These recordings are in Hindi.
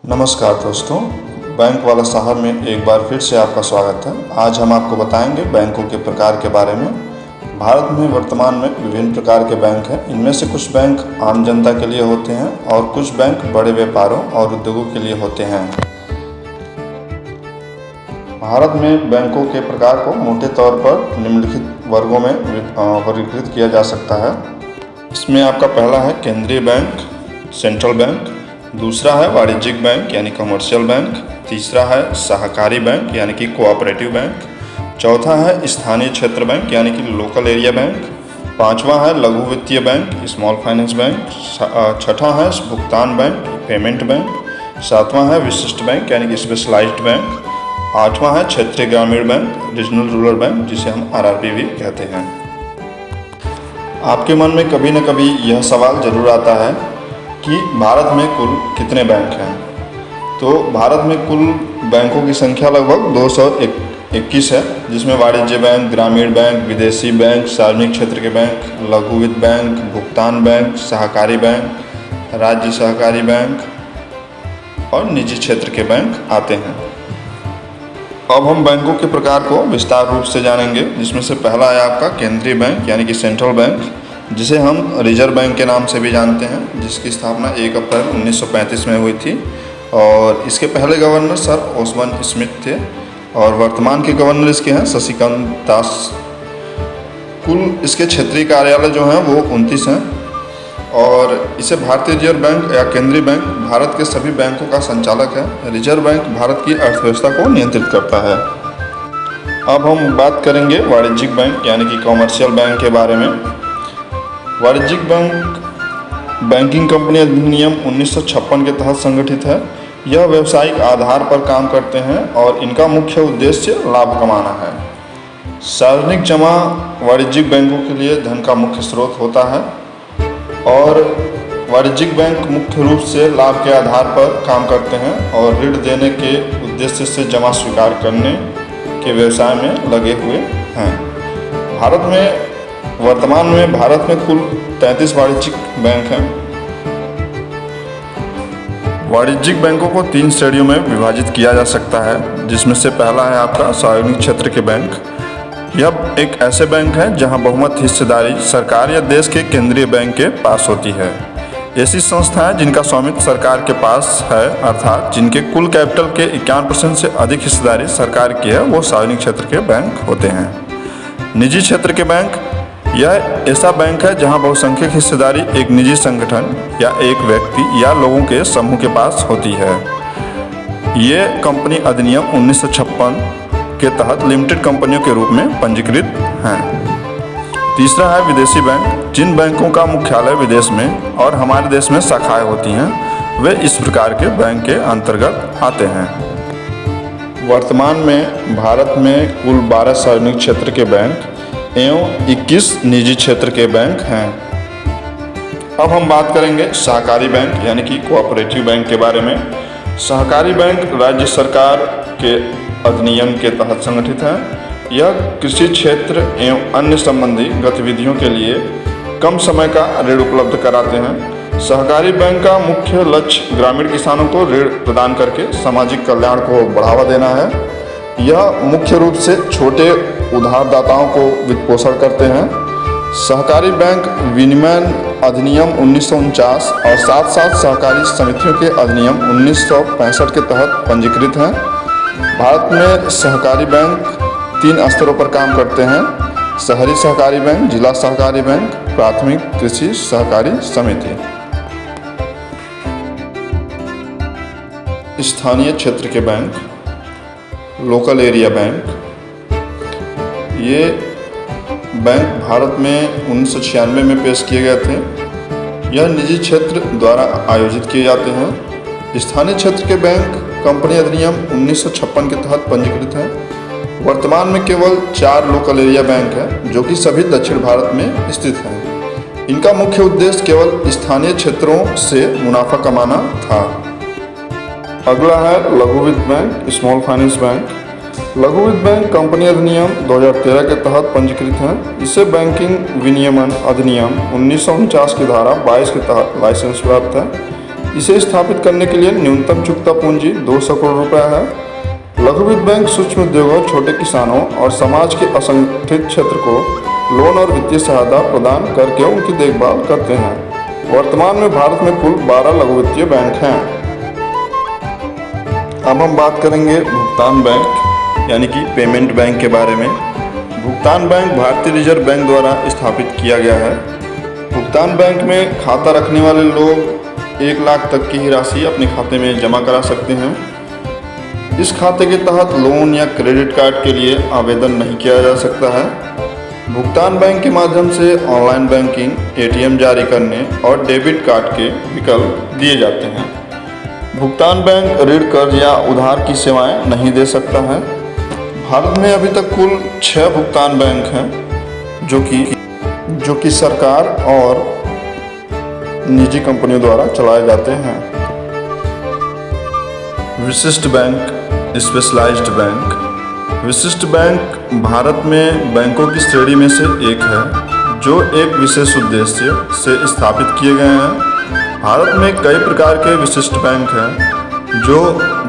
नमस्कार दोस्तों, बैंक वाला साहब में एक बार फिर से आपका स्वागत है। आज हम आपको बताएंगे बैंकों के प्रकार के बारे में। भारत में वर्तमान में विभिन्न प्रकार के बैंक हैं। इनमें से कुछ बैंक आम जनता के लिए होते हैं और कुछ बैंक बड़े व्यापारों और उद्योगों के लिए होते हैं। भारत में बैंकों के प्रकार को मोटे तौर पर निम्नलिखित वर्गों में वर्गीकृत किया जा सकता है। इसमें आपका पहला है केंद्रीय बैंक, सेंट्रल बैंक। दूसरा है वाणिज्यिक बैंक यानी कमर्शियल बैंक। तीसरा है सहकारी बैंक यानी कि कोऑपरेटिव बैंक। चौथा है स्थानीय क्षेत्र बैंक यानी कि लोकल एरिया बैंक। पांचवा है लघु वित्तीय बैंक, स्मॉल फाइनेंस बैंक। छठा है भुगतान बैंक, पेमेंट बैंक। सातवां है विशिष्ट बैंक यानी कि स्पेशलाइज्ड बैंक। आठवां है क्षेत्रीय ग्रामीण बैंक, रीजनल रूरल बैंक, जिसे हम आरआरबी भी कहते हैं। आपके मन में कभी न कभी यह सवाल जरूर आता है कि भारत में कुल कितने बैंक हैं। तो भारत में कुल बैंकों की संख्या लगभग 221 है, जिसमें वाणिज्य बैंक, ग्रामीण बैंक, विदेशी बैंक, सार्वजनिक क्षेत्र के बैंक, लघु वित्त बैंक, भुगतान बैंक, सहकारी बैंक, राज्य सहकारी बैंक और निजी क्षेत्र के बैंक आते हैं। अब हम बैंकों के प्रकार को विस्तार रूप से जानेंगे, जिसमें से पहला है आपका केंद्रीय बैंक यानी कि सेंट्रल बैंक, जिसे हम रिजर्व बैंक के नाम से भी जानते हैं, जिसकी स्थापना 1 अप्रैल 1935 में हुई थी। और इसके पहले गवर्नर सर ओस्बोर्न स्मिथ थे और वर्तमान के गवर्नर इसके हैं शशिकांत दास। कुल इसके क्षेत्रीय कार्यालय जो हैं वो 29 हैं और इसे भारतीय रिजर्व बैंक या केंद्रीय बैंक भारत के सभी बैंकों का संचालक है। रिजर्व बैंक भारत की अर्थव्यवस्था को नियंत्रित करता है। अब हम बात करेंगे वाणिज्यिक बैंक यानी कि कॉमर्शियल बैंक के बारे में। वाणिज्यिक बैंक बैंकिंग कंपनी अधिनियम 1956 के तहत संगठित है। यह व्यावसायिक आधार पर काम करते हैं और इनका मुख्य उद्देश्य लाभ कमाना है। सार्वजनिक जमा वाणिज्यिक बैंकों के लिए धन का मुख्य स्रोत होता है और वाणिज्यिक बैंक मुख्य रूप से लाभ के आधार पर काम करते हैं और ऋण देने के उद्देश्य से जमा स्वीकार करने के व्यवसाय में लगे हुए हैं। वर्तमान में भारत में कुल 33 वाणिज्यिक बैंक हैं। वाणिज्यिक बैंकों को 3 श्रेणियों में विभाजित किया जा सकता है, जिसमें से पहला है आपका सार्वजनिक क्षेत्र के बैंक। यह एक ऐसे बैंक है जहां बहुमत हिस्सेदारी सरकार या देश के केंद्रीय बैंक के पास होती है। ऐसी संस्थाएं जिनका स्वामित्व सरकार के पास है, अर्थात जिनके कुल कैपिटल के 51% से अधिक हिस्सेदारी सरकार की है, वो सार्वजनिक क्षेत्र के बैंक होते हैं। निजी क्षेत्र के बैंक यह ऐसा बैंक है जहां बहुसंख्यक हिस्सेदारी एक निजी संगठन या एक व्यक्ति या लोगों के समूह के पास होती है। ये कंपनी अधिनियम 1956 के तहत लिमिटेड कंपनियों के रूप में पंजीकृत हैं। तीसरा है विदेशी बैंक। जिन बैंकों का मुख्यालय विदेश में और हमारे देश में शाखाएं होती हैं, वे इस प्रकार के बैंक के अंतर्गत आते हैं। वर्तमान में भारत में कुल 12 सार्वजनिक क्षेत्र के बैंक एवं 21 निजी क्षेत्र के बैंक हैं। अब हम बात करेंगे सहकारी बैंक यानी कि कोऑपरेटिव बैंक के बारे में। सहकारी बैंक राज्य सरकार के अधिनियम के तहत संगठित है। यह कृषि क्षेत्र एवं अन्य संबंधी गतिविधियों के लिए कम समय का ऋण उपलब्ध कराते हैं। सहकारी बैंक का मुख्य लक्ष्य ग्रामीण किसानों को ऋण प्रदान करके सामाजिक कल्याण को बढ़ावा देना है। यह मुख्य रूप से छोटे उधारदाताओं को वित्त पोषण करते हैं। सहकारी बैंक विनियमन अधिनियम 1949 और साथ साथ सहकारी समितियों के अधिनियम 1965 के तहत पंजीकृत हैं। भारत में सहकारी बैंक 3 स्तरों पर काम करते हैं: शहरी सहकारी बैंक, जिला सहकारी बैंक, प्राथमिक कृषि सहकारी समिति। स्थानीय क्षेत्र के बैंक, लोकल एरिया बैंक, ये बैंक भारत में 1996 में पेश किए गए थे। यह निजी क्षेत्र द्वारा आयोजित किए जाते हैं। स्थानीय क्षेत्र के बैंक कंपनी अधिनियम 1956 के तहत पंजीकृत हैं। वर्तमान में केवल 4 लोकल एरिया बैंक हैं, जो कि सभी दक्षिण भारत में स्थित हैं। इनका मुख्य उद्देश्य केवल स्थानीय क्षेत्रों से मुनाफा कमाना था। अगला है लघु वित्त बैंक, स्मॉल फाइनेंस बैंक। लघु वित्त बैंक कंपनी अधिनियम 2013 के तहत पंजीकृत हैं। इसे बैंकिंग विनियमन अधिनियम 1949 की धारा 22 के तहत लाइसेंस प्राप्त है। इसे स्थापित करने के लिए न्यूनतम चुकता पूंजी 200 करोड़ रुपए है। लघु वित्त बैंक सूक्ष्म उद्योगों, छोटे किसानों और समाज के असंगठित क्षेत्र को लोन और वित्तीय सहायता प्रदान करके उनकी देखभाल करते हैं। वर्तमान में भारत में कुल 12 लघु वित्तीय बैंक हैं। अब हम बात करेंगे भुगतान बैंक यानी कि पेमेंट बैंक के बारे में। भुगतान बैंक भारतीय रिजर्व बैंक द्वारा स्थापित किया गया है। भुगतान बैंक में खाता रखने वाले लोग 1 लाख तक की ही राशि अपने खाते में जमा करा सकते हैं। इस खाते के तहत लोन या क्रेडिट कार्ड के लिए आवेदन नहीं किया जा सकता है। भुगतान बैंक के माध्यम से ऑनलाइन बैंकिंग, एटीएम जारी करने और डेबिट कार्ड के विकल्प दिए जाते हैं। भुगतान बैंक ऋण, कर्ज या उधार की सेवाएं नहीं दे सकता है। भारत में अभी तक कुल 6 भुगतान बैंक हैं जो कि सरकार और निजी कंपनियों द्वारा चलाए जाते हैं। विशिष्ट बैंक, स्पेशलाइज्ड बैंक। विशिष्ट बैंक भारत में बैंकों की श्रेणी में से एक है जो एक विशेष उद्देश्य से स्थापित किए गए हैं। भारत में कई प्रकार के विशिष्ट बैंक हैं जो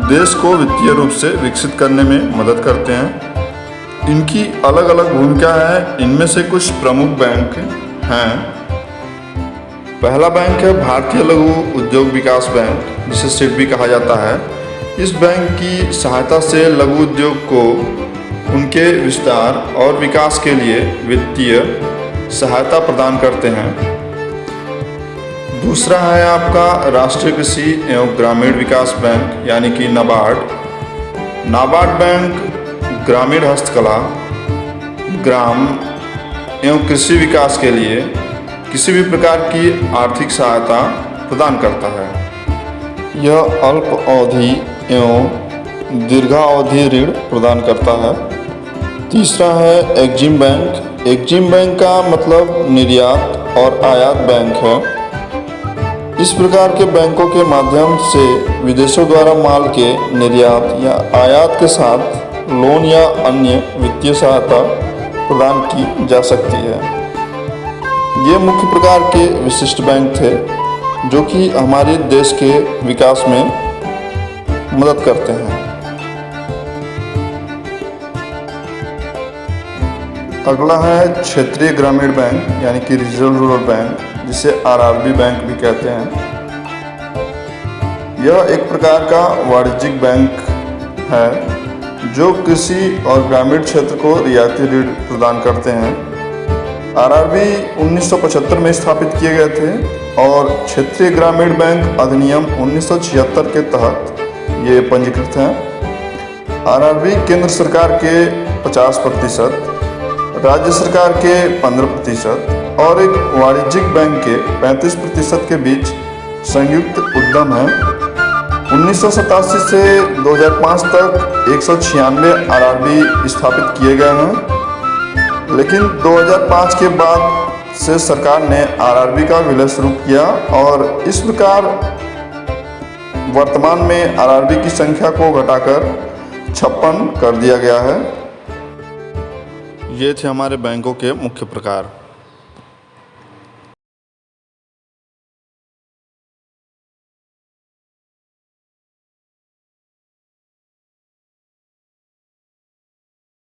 देश को वित्तीय रूप से विकसित करने में मदद करते हैं। इनकी अलग अलग भूमिका है। इनमें से कुछ प्रमुख बैंक हैं। पहला बैंक है भारतीय लघु उद्योग विकास बैंक, जिसे सिडबी कहा जाता है। इस बैंक की सहायता से लघु उद्योग को उनके विस्तार और विकास के लिए वित्तीय सहायता प्रदान करते हैं। दूसरा है आपका राष्ट्रीय कृषि एवं ग्रामीण विकास बैंक यानी कि नाबार्ड। नाबार्ड बैंक ग्रामीण हस्तकला, ग्राम एवं कृषि विकास के लिए किसी भी प्रकार की आर्थिक सहायता प्रदान करता है। यह अल्प अवधि एवं दीर्घावधि ऋण प्रदान करता है। तीसरा है एक्जिम बैंक। एक्जिम बैंक का मतलब निर्यात और आयात बैंक है। इस प्रकार के बैंकों के माध्यम से विदेशों द्वारा माल के निर्यात या आयात के साथ लोन या अन्य वित्तीय सहायता प्रदान की जा सकती है। ये मुख्य प्रकार के विशिष्ट बैंक थे जो कि हमारे देश के विकास में मदद करते हैं। अगला है क्षेत्रीय ग्रामीण बैंक यानी कि रीजनल रूरल बैंक, जिसे आरआरबी बैंक भी कहते हैं। यह एक प्रकार का वाणिज्यिक बैंक है जो कृषि और ग्रामीण क्षेत्र को रियायती ऋण प्रदान करते हैं। आरआरबी 1975 में स्थापित किए गए थे और क्षेत्रीय ग्रामीण बैंक अधिनियम 1976 के तहत ये पंजीकृत हैं। आरआरबी केंद्र सरकार के 50%, राज्य सरकार के 15% और एक वाणिज्यिक बैंक के 35% के बीच संयुक्त उद्यम है। 1987 से 2005 तक 196 आरआरबी स्थापित किए गए हैं, लेकिन 2005 के बाद से सरकार ने आरआरबी का विलय शुरू किया और इस प्रकार वर्तमान में आरआरबी की संख्या को घटाकर 56 कर दिया गया है। ये थे हमारे बैंकों के मुख्य प्रकार।